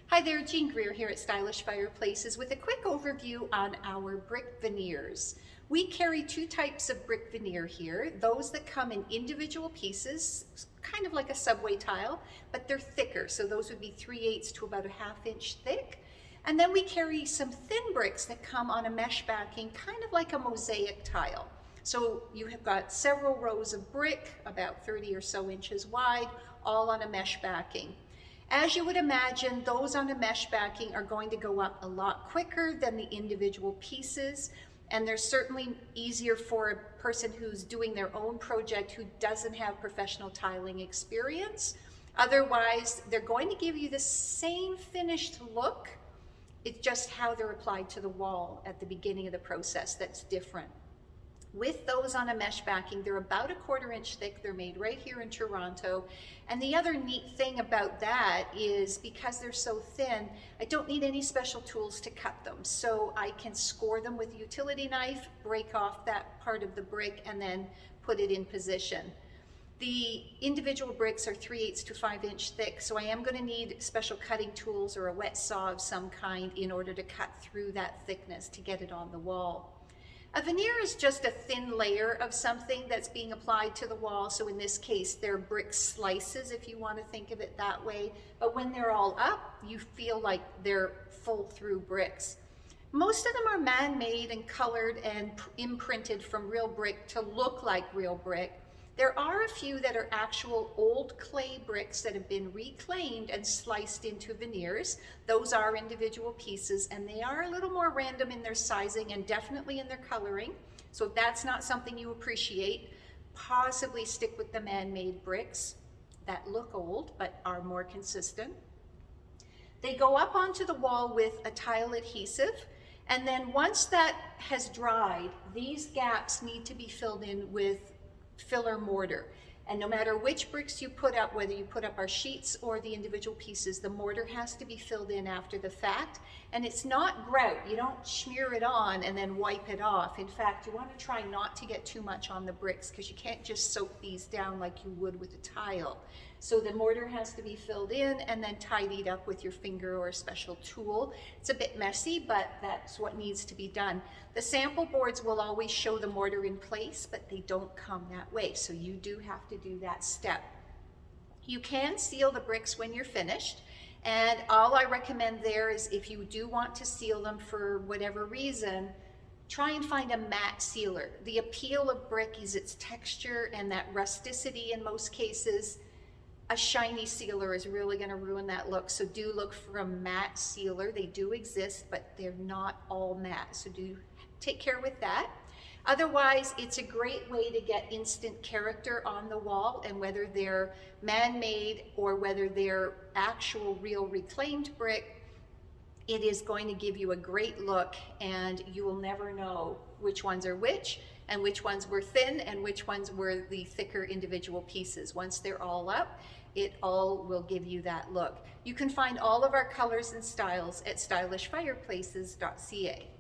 Hi there, Jean Greer here at Stylish Fireplaces with a quick overview on our brick veneers. We carry two types of brick veneer here, those that come in individual pieces, kind of like a subway tile, but they're thicker, so those would be 3/8 to about a 1/2 inch thick. And then we carry some thin bricks that come on a mesh backing, kind of like a mosaic tile. So you have got several rows of brick, about 30 or so inches wide, all on a mesh backing. As you would imagine, those on a mesh backing are going to go up a lot quicker than the individual pieces, and they're certainly easier for a person who's doing their own project who doesn't have professional tiling experience. Otherwise, they're going to give you the same finished look. It's just how they're applied to the wall at the beginning of the process that's different. With those on a mesh backing, they're about a 1/4 inch thick. They're made right here in Toronto. And the other neat thing about that is because they're so thin, I don't need any special tools to cut them. So I can score them with a utility knife, break off that part of the brick, and then put it in position. The individual bricks are 3/8 to 5 inch thick, so I am going to need special cutting tools or a wet saw of some kind in order to cut through that thickness to get it on the wall. A veneer is just a thin layer of something that's being applied to the wall. So in this case, they're brick slices, if you want to think of it that way. But when they're all up, you feel like they're full through bricks. Most of them are man-made and colored and imprinted from real brick to look like real brick. There are a few that are actual old clay bricks that have been reclaimed and sliced into veneers. Those are individual pieces, and they are a little more random in their sizing and definitely in their coloring. So if that's not something you appreciate, possibly stick with the man-made bricks that look old but are more consistent. They go up onto the wall with a tile adhesive, and then once that has dried, these gaps need to be filled in with filler mortar. And no matter which bricks you put up, whether you put up our sheets or the individual pieces, the mortar has to be filled in after the fact. And it's not grout. You don't smear it on and then wipe it off. In fact, you want to try not to get too much on the bricks because you can't just soak these down like you would with a tile. So the mortar has to be filled in and then tidied up with your finger or a special tool. It's a bit messy, but that's what needs to be done. The sample boards will always show the mortar in place, but they don't come that way. So you do have to do that step. You can seal the bricks when you're finished. And all I recommend there is if you do want to seal them for whatever reason, try and find a matte sealer. The appeal of brick is its texture and that rusticity in most cases. A shiny sealer is really going to ruin that look, so do look for a matte sealer. They do exist, but they're not all matte, so do take care with that. Otherwise, it's a great way to get instant character on the wall, and whether they're man-made or whether they're actual real reclaimed brick, it is going to give you a great look, and you will never know which ones are which, and which ones were thin and which ones were the thicker individual pieces. Once they're all up, it all will give you that look. You can find all of our colors and styles at stylishfireplaces.ca.